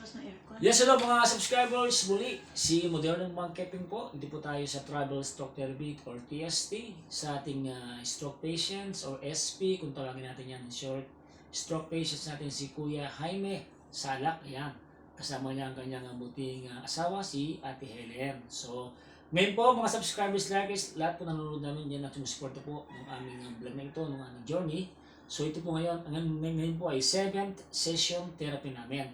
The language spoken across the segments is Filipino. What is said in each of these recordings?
lakas ng aircon. Yes, hello mga subscribers. Muli, si Modernong Marketing po. Hindi po tayo sa Travel Stroke Therapy or TST sa ating stroke patients or SP, kung tawagin natin yan in short. Stroke patients natin si Kuya Jaime Salak. Ayan. Kasama niya ang kanyang buting asawa, si Ate Helen. So, ngayon po mga subscribers, likers, lahat po nanonood namin yan at sumusuporta po ng aming vlog na ito, ng aming journey. So ito po ngayon po ay 7th session therapy namin.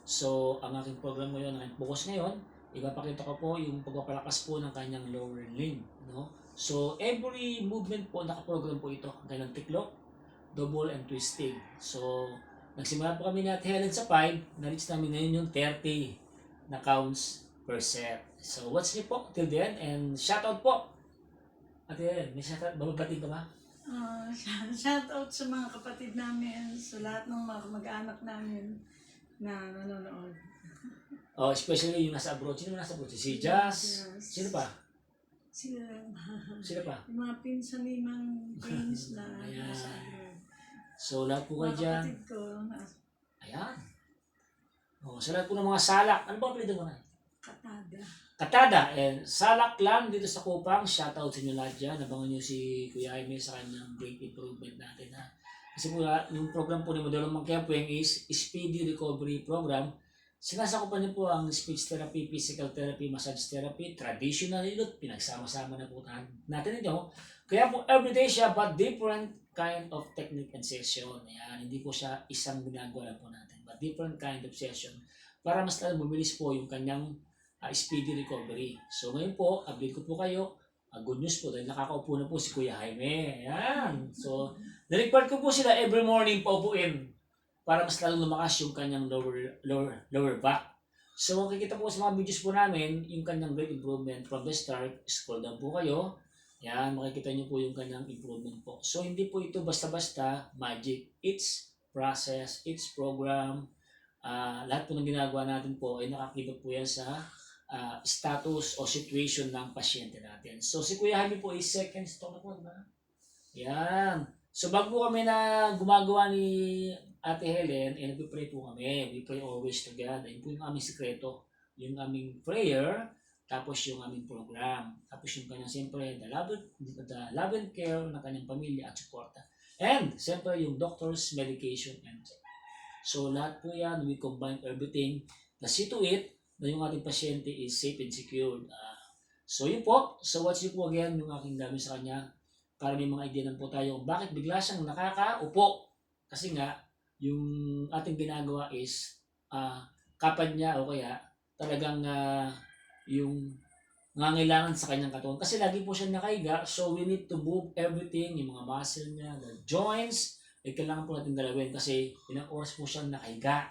So ang aking program ngayon, ang focus ngayon, ipapakita ko po yung pagpapalakas po ng kanyang lower limb. No? So every movement po, nakaprogram po ito. Ang kanyang tiklop, double and twisting. So nagsimula po kami ni Ate Helen sa 5, na-reach namin ngayon yung 30 na counts per set. So watch niyo po till the end and shoutout po. Ate Helen, may shoutout, bababating ka ba? Shout out sa mga kapatid namin, sa lahat ng mga kamag-anak namin na nanonood. Oh, especially yung nasa abroad. Sino nasa abroad? Si Jazz? Yes. Sino pa? Sila, Sino pa? yung mga pinsan ni Mang James na Ayan. nasa abroad. So, lahat po kayo Mga dyan. kapatid ko, Ayan. Oh, sa lahat po ng mga salak. Ano ba ang pilitin mo na? Katada. Katada. And salak lang dito sa Kupang. Shoutout sa inyo lahat dyan. Nabangan nyo si Kuya Jaime sa kanyang great improvement natin. Ha? Kasi po, yung program po ni Modelo Mangkempueng is Speedy Recovery Program. Sinasakupan niyo po ang speech therapy, physical therapy, massage therapy, traditional hilot, pinagsama-sama na po natin ito. Kaya po everyday siya but different kind of technique and session. Ayan, hindi po siya isang ginagawa lang po natin but different kind of session para mas lalo bumilis po yung kanyang speedy recovery. So ngayon po, update ko po kayo. Good news po dahil nakakaupo na po si Kuya Jaime. Ayan. So, na-record ko po sila every morning paupuin para mas lalong lumakas yung kanyang lower back. So, makikita po sa mga videos po namin, yung kanyang great improvement from the start. Scroll down po kayo. Yan, makikita nyo po yung kanyang improvement po. So, hindi po ito basta-basta magic. It's process, it's program. Lahat po ng ginagawa natin po ay nakakita po yan sa status o situation ng pasyente natin. So, si Kuya Jaime po is second stroke na po, diba? Yan. So, bago kami na gumagawa ni Ate Helen, nagpipray po kami. We pray always together. Yun po yung aming sekreto. Yung aming prayer, tapos yung aming program. Tapos yung kanyang, siyempre, the love and care ng kanyang pamilya at suporta. And, siyempre, yung doctor's medication and check. So, lahat po yan, we combine everything. The see to it, na yung ating pasyente is safe and secured. So, yun po. So, watch nyo po again yung aking gamit sa kanya para may mga idea lang po tayo bakit bigla siyang nakakaupo. Kasi nga, yung ating ginagawa is kapad niya o kaya talagang yung nangangailangan sa kanyang katawan. Kasi lagi po siya nakahiga, so we need to move everything, yung mga muscle niya, the joints, ay kailangan po natin galawin kasi ilang oras po siyang nakahiga.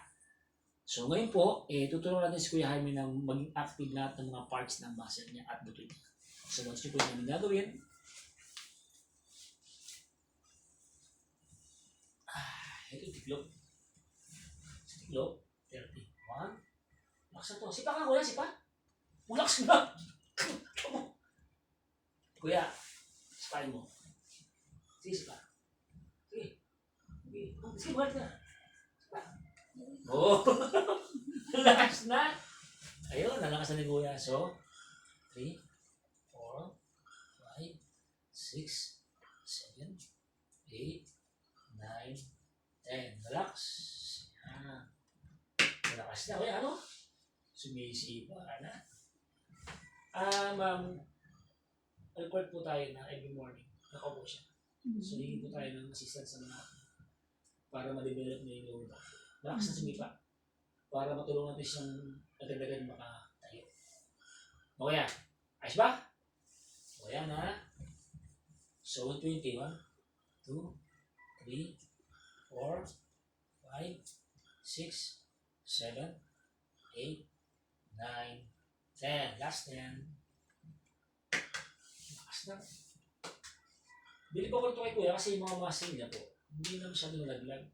So ngayon po, tutulungan natin si Kuya Jaime na maging active lahat ng mga parts ng muscle niya at buto niya. So once nyo po yung namin gagawin, ito yung tiklop. Tiklop, 31. Lakas na to. Sipa ka, kuya, sipa. Ulakas na. Kuya, sipain mo. Sige, sipa. Sige. Sige, buhat ka. Sipa. Oh, lakas na. Ayun, nalakas na ni kuya. So, 3, 4, 5, 6, 7, 8, 9, 10. Relax. Yan. Relax na. Kuya, ano? Sumisipa na. Record po tayo na every morning. Nakaupo siya. So, hingin po tayo ng assistance sa mga para ma-develop na yung lower back. Relax na sumipa. Para matulungan natin siyang agad-agad makatayo. O kaya, ayos ba? O yan ha. So, 120. 1, 2, 3, 4, 5, 6, 7, 8, 9, 10. Last 10. Lakas na. Bili po ko ito kay kuya kasi yung mga muscle niya po, hindi na masyadong laglag.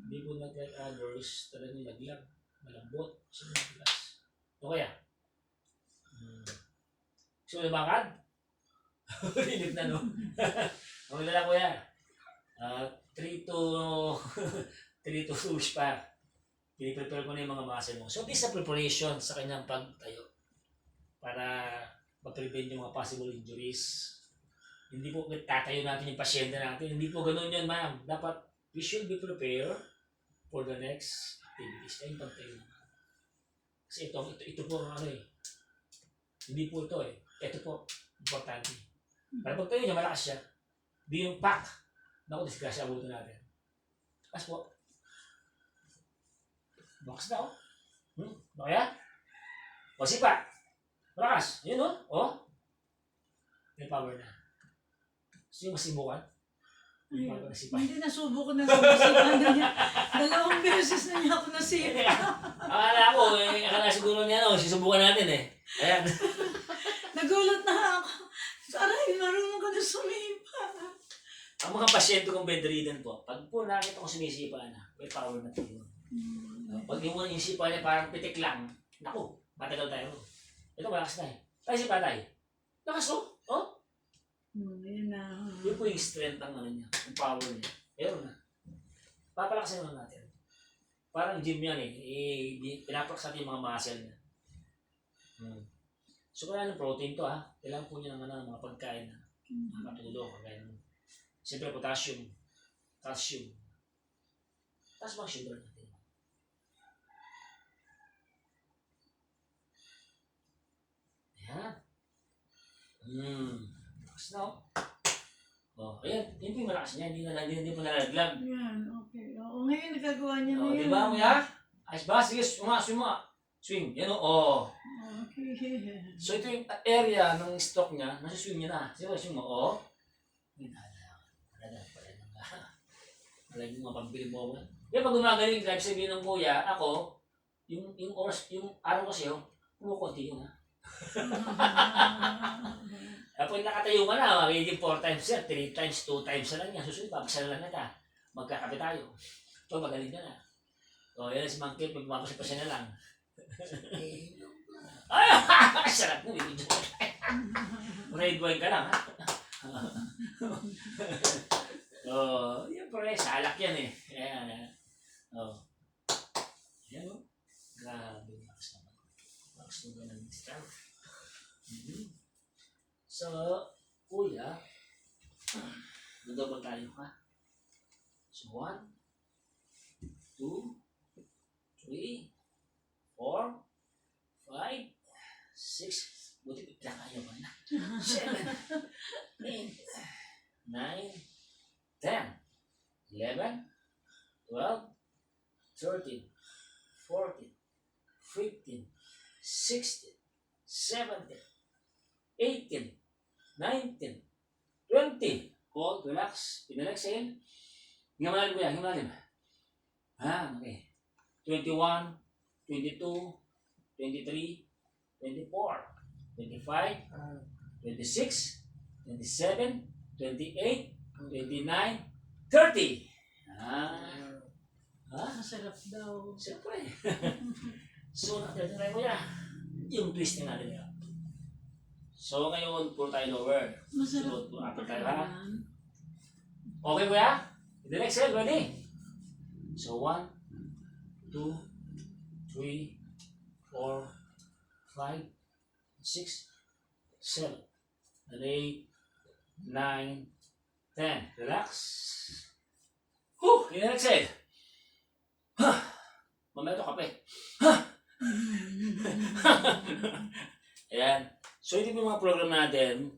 Hindi po like others, talagang laglag. Malambot. Gusto mo naglas. O kaya? Gusto mo lumakad? Inip na no? Okay na lang kuya. 3 to 3 to push pa. Piniprepare ko na yung mga muscle mo. So, this is a preparation sa kanyang pagtayo para ma-prevent yung mga possible injuries. Hindi po tatayo natin yung pasyente natin. Hindi po ganun yun, ma'am. Dapat, we should be prepared for the next activities. Kaya yung pagtayo naman. Kasi ito po ang ano eh. Hindi po ito eh. Ito po, importante. Para pagtayo niya, malakas siya. Hindi yung pack. Naku, disgrasya abutin natin. Lakas po. Bakas na, oh. Bakaya? O, sipa. Malakas. Ayun, oh. Oh. May power na. Gusto yung masibukan? May power na sipa. Hindi nasubukan na sumisipan na niya. 2 beses na niya ako nasipa. Akala ko, akala siguro niya, no, susubukan natin eh. Ayan. Nagulat na ako. Aray, marunong ka na sumipa. Ang mga pasyente kong bedridden po, pag po nakita ko sumisipa na, may power na tayo. Pag yung sipa niya parang pitik lang, naku, matagal tayo. Ito malakas na eh. Tayo sipa tayo. Lakas oh. Oh. Yun na. Yun po yung strength ng ano niya, yung power niya. Meron na. Papalakasin naman natin. Parang gym yan eh. Pinapalaks natin yung mga muscle niya. So kaya ng protein to ha. Kailangan po niya naman ng mga pagkain na makatulong. Siyempre potassium, calcium. Tapos mga sugar natin. Ayan. Malakas na oh. Oh, ayan. Yun po yung malakas niya. Hindi po nalalaglag. Yan, okay. Oo, ngayon nagagawa niya na Oh, yun. diba kuya? Ayos ba? Sige, swing mo. Swing. Yan o. Oh. Okay. So ito yung area ng stock niya. Nasuswing niya na. Sige, swing mo. Oh. Talagang mga pambili mo. Kaya pag gumagaling ka, sabihin ng kuya, ako, yung araw kasi yun, kumukunti yun ha. Kapag nakatayo ka na, magiging 4 times yan, 3 times, 2 times na lang yan. Susunod, papasala lang kita. Magkakape tayo. Ito, magaling ka na. O, yan si Mang Kip, magmapasip pa siya na lang. Ay, sarap mo, ibig joke. Red wine ka lang, ha? Yan pala, salak yan eh. Ayan, ayan. Ayan o. Grabe, lakas naman. Lakas naman ng strength. So, kuya, double tayo ha. So, 1, 2, 3, 4, 5, 6, buti bigla kayo ba na? 7, 8, 9, 10, 11, 12, 13, 14, 15, 16, 17, 18, 19, 20. Hold, relax. Exhale. Hinga malalim kuya, hinga malalim. Okay. 21, 22, 23, 24, 25, 26, 27, 28, 29, 30. Masarap daw. Siyempre. So, natin tayo kuya. Yung twisting natin yun. So, ngayon, puro tayo lower. Masarap. So, upper tayo ha. Okay kuya? In the next exhale, ready? So, 1, 2, 3, 4, 5, 6, 7, 8, 9, 10. Relax. In the next exhale. Mamaya ito kape. Ayan. So, ito yung mga program natin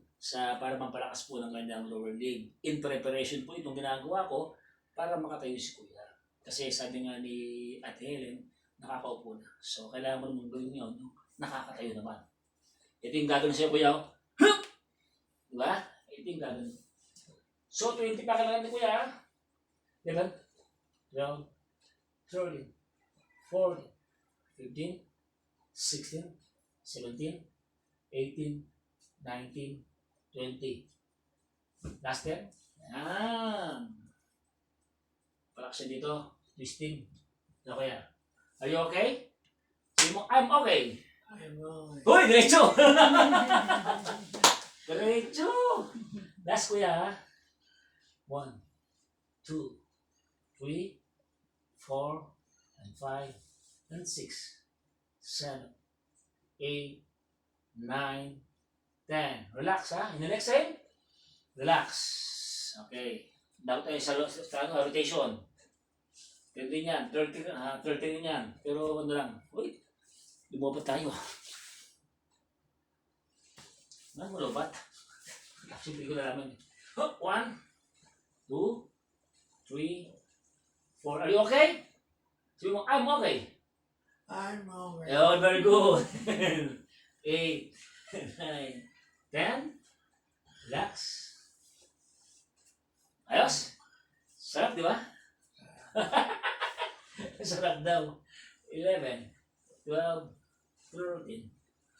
para mampalakas po ng kanyang lower leg. In preparation po itong ginagawa ko para makatayo si kuya. Kasi sabi nga ni Ate Helen, nakakaupo na. So, kailangan mo naman gawin yun, nakakatayo naman. Ito yung gagawin sa'yo, kuya. Diba? Ito yung gagawin. So, 20 pa ka lang natin, kuya. Diba? 12, 13, 14, 15, 16, 17, 18, 19, 20. Last 10. Ayan. Palaksin dito. Twisting. Ano kaya? Are you okay? Sabi mo, I'm okay. Uy, diretso! Diretso! Last kuya. 1, 2, 3, 4, and 5, and 6, 7, 8, 9, 10. Relax ha. In the next exhale, relax. Okay. Dapat tayo sa rotation. 10 din yan. 30 din yan. Pero ano lang. Uy, lumobat tayo. Lumobat. Simple ko na naman. 1, 2, 3, 4. Are you okay? Sabi mo, I'm okay. I'm okay. Oh, very good. 8, 9, 10. Relax. Ayos? Sarap, di ba? Sarap daw. 11, 12, 13,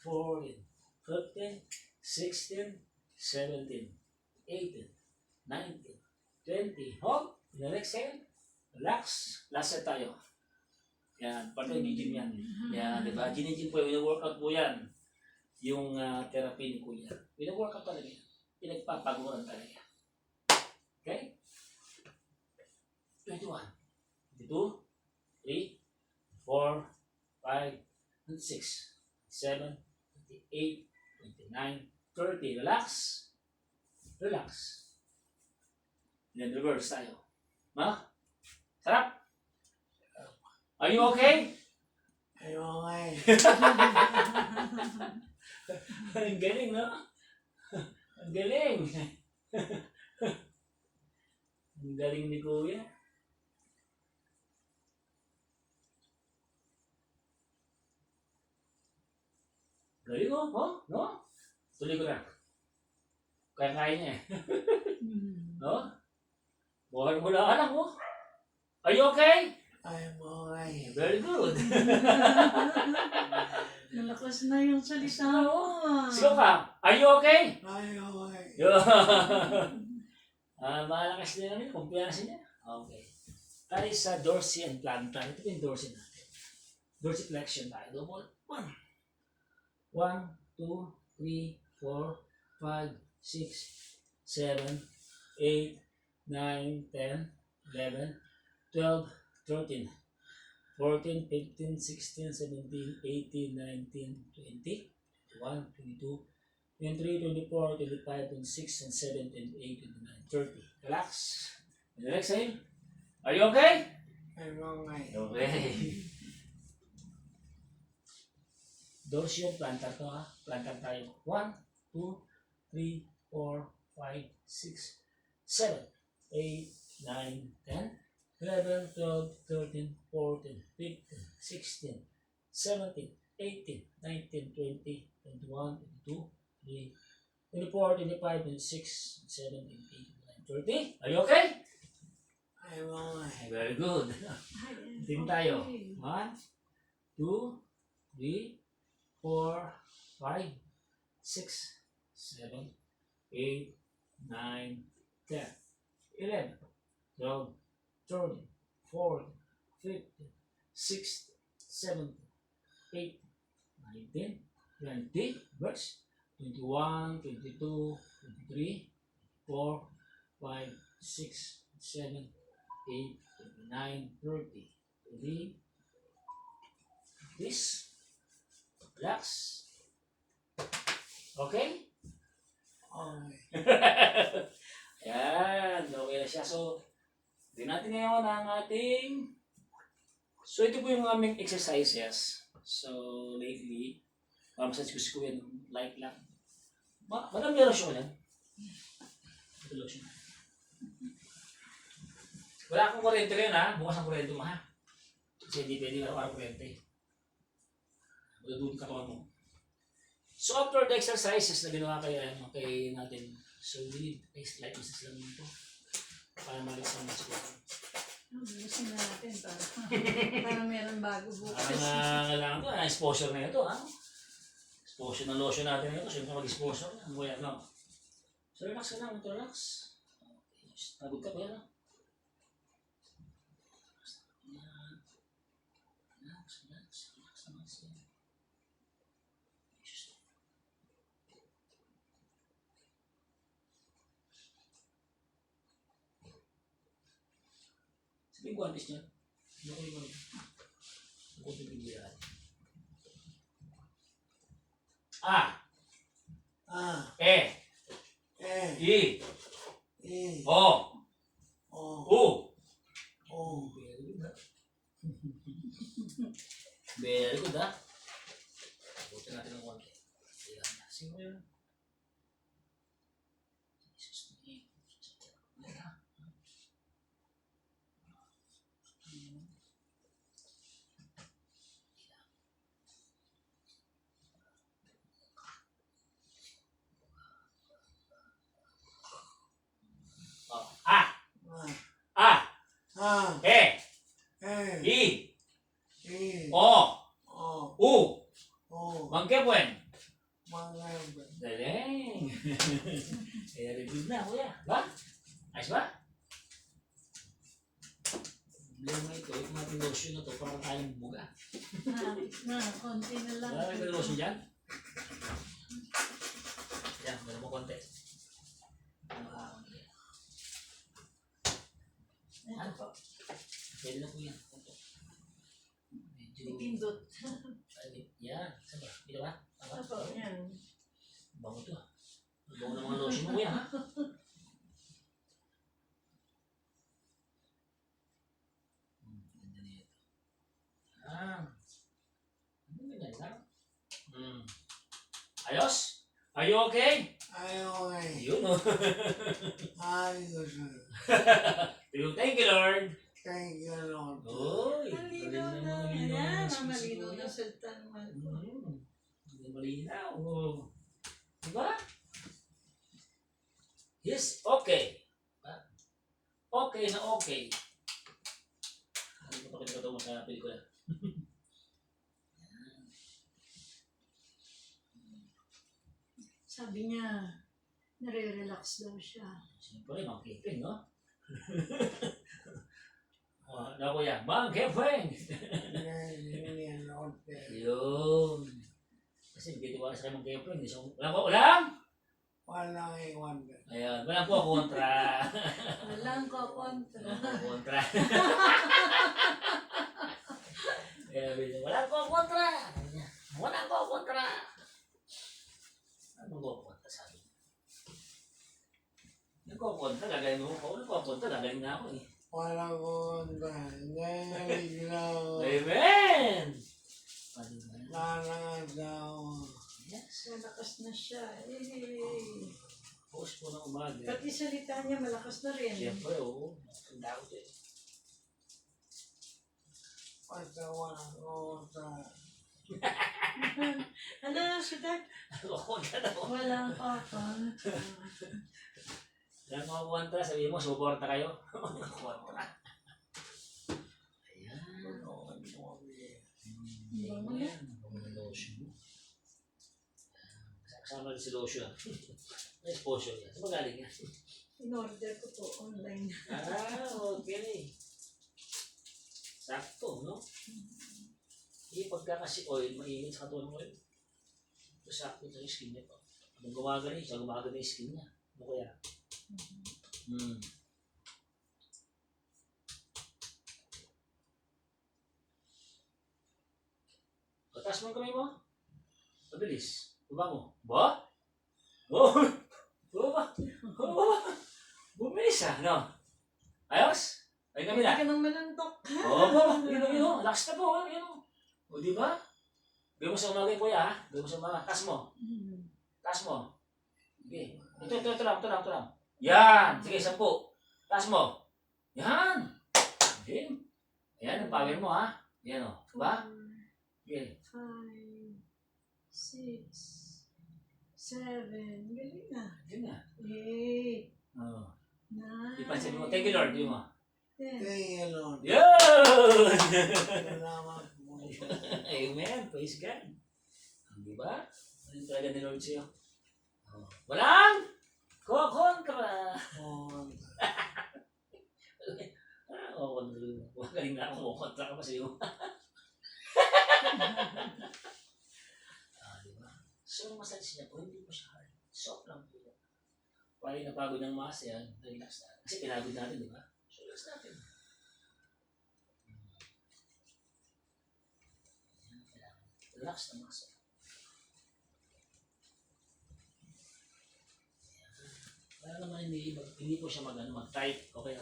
14, 15, 16, 17, 18, 19, 20. Hold. In the next second, relax. Last set tayo. Yan. Parte yung gym yan. Yan, di ba? Gym po, wina-workout po yan. Yung therapy ni Kuya. Wina-workout talaga yan. Pinagpapaguran talaga. Okay? 21, 22, 3, 4, 5, and 6, 7, 28, 29, 30. Relax. Relax. Then reverse tayo. Ha? Sarap? Are you okay? I'm okay. Ang galing, no? Ang galing. Ang galing ni Kuya. Galing, oh. Oh, no? Tuloy ko na. Kaya-kaya niya eh. No? Buhay mo na anak mo. Are you okay? I'm okay. Very good. Nalakas na yung salita mo. Sigaw ka. Are you okay? I'm okay. Malakas din namin. Kumpiyansa niya. Okay. Tayo sa dorsey and plantar. Ito yung dorsey natin. Dorsey flexion tayo. Double. 1, 2, 3, 4, 5, 6, 7, 8, 9, 10, 11, 12, 13, 14, 15, 16, 17, 18, 19, 20, 21, 22, 23, 24, 25, 26, and 27, 28, 29, 30. Relax. And the next exhale. Are you okay? I'm okay. Okay. Dorsal plantar to ha. Plantar tayo. 1, 2, 3, 4, 5, 6, 7, 8, 9, 10, 11, 12, 13, 14, 15, 16, 17, 18, 19, 20, 21, 22, 23, 24, 25, 26, 27, 28, 29, 30. Are you okay? I'm okay. Very good. Tingin tayo. 1, 2, 3, 4, 5, 6, 7, 8, 9, 10, 11, 12, 13, 14, 15, 16, 17, 18, 19, 20, verse 21, 22, 23, 4, 5, 6, 7, 8, 29, 30. Ready? This. Relax. Okay? Okay. Yan. Okay na siya. So, tingnan natin ngayon ang ating... So, ito po yung aming exercises. So, lately, mamasage ko si Kuya ng light lang. Madam, meron siya yan. Ito siya. Wala akong kurente ngayon ha. Bukas ang kurente mo ha. Kasi hindi pwede araw-araw kurente. Madudun ka mo. So after the exercises na ginawa kay natin, so we need a slight process lang nito para malis ang mas ko. Gusto na natin para meron bago bukas. Kailangan ko, exposure na ito ha. Exposure ng lotion natin ito. Siyempre mag-exposure na. Ang buhay no? So relax ka lang, relax. Tagod ka ba yan? Sabi ko, antes niya. Ano ko yung A. Ah. E. Eh. I. Eh. O. Oh. U. Oh. Very good, ha? Buti natin ng konti. Ilan na. Sino yun? Jesus name. Oh. A. Ah. A. Ah. E. Eh. I. Eh. O. Oh. U. Oh. Mangkepwen. Mga Galing. Very good na, kuya. Ba? Ayos ba? Problema ito, yung mga lotion na to, parang tayong buga. Na, konti na lang. Wala kayo lotion dyan? Yan, meron mo konti. Ito po. Pwede na po yan. Medyo... Ipindot. Yan. Saan ba? Dito ba? Ito po, yan. Bango to. Bango ng mga lotion mo, kuya, ha? Ganda na ito. Ah. Ano ba yan, ha? Ayos? Are you okay? Ayaw eh. Yun, oh. Ayos eh. Thank you, Lord. Thank you, Lord. Oy, Malinaw na. Ayan, malinaw na salita naman po. Hindi malinaw. Oh. Diba? Yes, okay. Okay na okay. Ano ko pa ito mo sa pelikula? Sabi niya, nare-relax daw siya. Siyempre, Mang Kepeng, no? Ano ko yan? Mang Kepeng! Hindi yan, Lord. Yun. Kasi hindi tiwala sa kay Mang Kepeng. Walang ko, walang! Walang iwan. Ayan, walang ko kontra. Walang kokontra. Kontra. Walang ko kontra. Walang ko kontra. Anong ko kontra sabi niya? Nagko-kontra, gagaling mo ko. Nagko-kontra, gagaling na ako eh. Walang kontra. Ngayon lang. Amen! Lalangadaw. Yes. Malakas na siya. Eh. Post po ng umaga. Pati salita niya malakas na rin. Siyempre, oo. Ang daw ito eh. Basta walang kontra. Ano na siya, Dad? Kontra na po. Walang kokontra. Walang mga kontra, sabihin mo, suporta kayo. Kontra. Ayan. Bango na. Bango na lotion mo. Kasama rin si lotion. May exposure yan. Saan magaling yan? In-order ko po online. Okay. Sakto, no? Pagka kasi oil, mainit sa katawan mo oil. Ito sakto sa skin niya pa. Habang gumagana siya, gumagana yung skin niya. Ano kaya? Taas mo ang kamay mo. Mabilis. Baba mo. Ba? Oh! Baba! Baba! Bumilis ah, no? Ayos? Ay kami na. Hindi ka nang manantok. Oo, yun. Lakas na po, yun. O, di ba? Gawin mo sa umaga yung kuya, ha? Gawin mo sa umaga. Taas mo. Taas mo. Sige. Ito lang. Yan! Sige, 10. Taas mo. Yan! Okay. Ayan, ang power mo, ha? Yan, o. Diba? Okay. 5, 6, 7. Galing na. Yan na. 8, Oo. 9. Ipansin mo. Thank you, Lord. Di mo. 10. Thank you, Lord. Yun! Salamat po. Amen. Praise God. Di ba? Ano yung talaga ni Lord sa'yo? Oh. Walang kokontra. Galing na ako. Kokontra ka pa sa'yo. Di ba? So, massage niya po, hindi po siya hard. Soft lang po. Para yung napagod ng masa yan, relax natin. Kasi pinagod natin, di ba? So, relax natin. Relax na masa. Para naman hindi po siya mag-tight. Okay,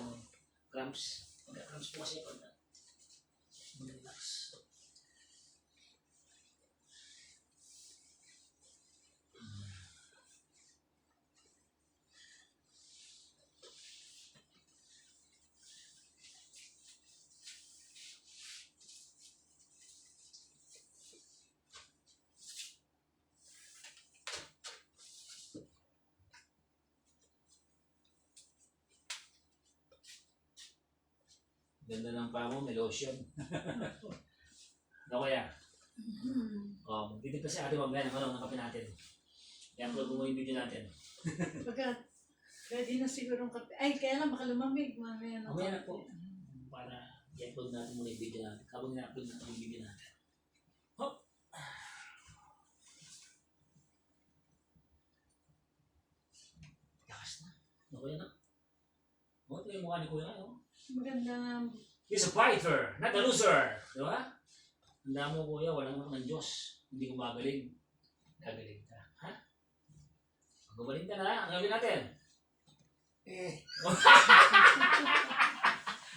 cramps. Cramps po kasi pag relax. Ganda ng paa mo, may lotion. Ano kaya? Dito kasi ate mamaya ng kape natin. I-upload mo yung video natin. Pagkat, ready na siguro ang kape. Ay, kaya lang baka lumamig. Mamaya na. Mamaya na po. Para i-upload natin muna yung video natin. Habang na-upload natin yung video natin. Hop! Lakas na. Ano kaya na? Ito yung mukha ni Kuya. Maganda nga. He's a fighter, not a loser. Di ba? Handa mo, Kuya, walang naman ng Diyos. Hindi ko magaling. Gagaling ka. Ha? Magaling ka na. Ang gawin natin.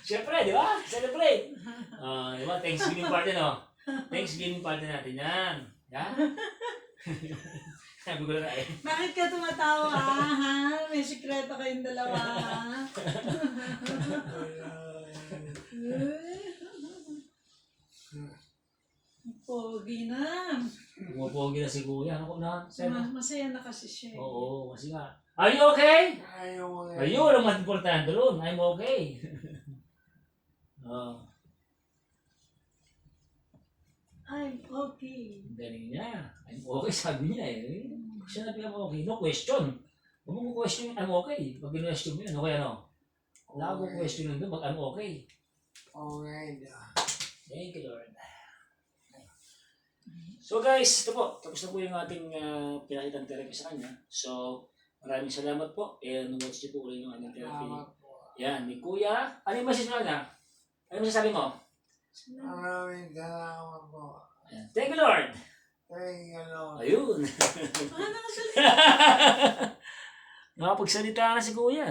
Siyempre, di ba? Celebrate. Di ba? Thanksgiving party, no? Thanksgiving party natin yan. Yan? Sabi ko na eh. Bakit ka tumatawa, ha? May sikreto kayong dalawa, ha? Pogi na. Pumapogi na si Kuya. Ano ko na? Masaya na kasi siya. Oo, kasi nga. Are you okay? Ayun, ang mas importante doon. I'm okay. I'm okay. Galing niya. I'm okay, sabi niya eh. Siya na I'm okay. No question. Huwag mo question yung I'm okay. Pag question mo yun, okay ano? Wala akong question doon, mag I'm okay. Okay. Thank you, Lord. So guys, ito po. Tapos na po yung ating pinakitang therapy sa kanya. So, maraming salamat po. Nung-watch niyo po ulit yung ating therapy. Yan, ni Kuya. Ano yung message mo na? Ano yung masasabi mo? Maraming salamat po. Ayan. Thank you, Lord. Thank you, Lord. Ayun. Ano ka Nakapagsalita na si Kuya.